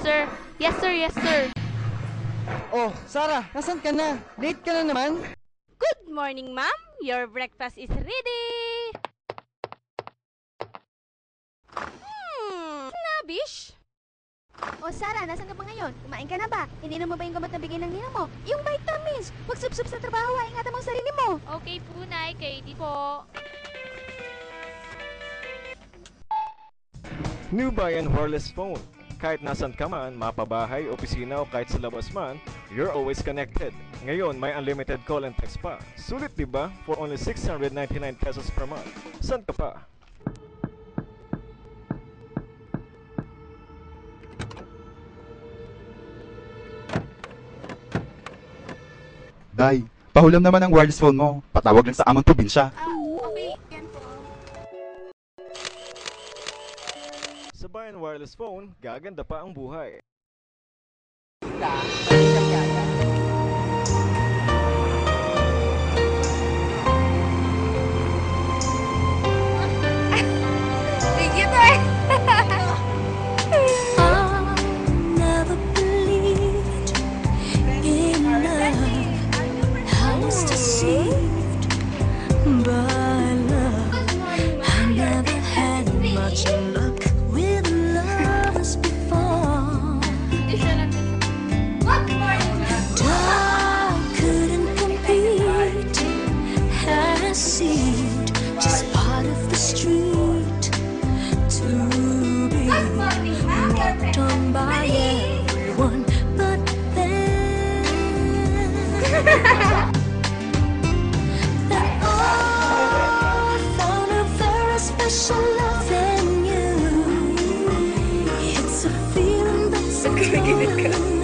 sir. Yes, sir. Yes, sir. Oh, Sarah, nasan ka na? Late ka na naman? Good morning, ma'am. Your breakfast is ready. Nabish? O Sarah, nasan ka pa ngayon? Kumain ka na ba? Ininom mo ba yung gamot na bigay ng nina mo? Yung vitamins! Huwag subsub sa trabaho, ingatan mo ang sarili mo! Okay po, Nay. Katie po. New Bayan Wireless Phone. Kahit nasan ka man, mapabahay, opisina o kahit sa labas man, you're always connected. Ngayon, may unlimited call and text pa. Sulit diba? For only 699 pesos per month. San ka pa? Day, pahulam naman ang wireless phone mo. Patawag lang sa amang probinsya. Okay, yan po. Sa Bayan Wireless Phone, gaganda pa ang buhay. Just part of the street to be walked on by everyone but them. That I found a very special love in you. It's a feeling that's so good.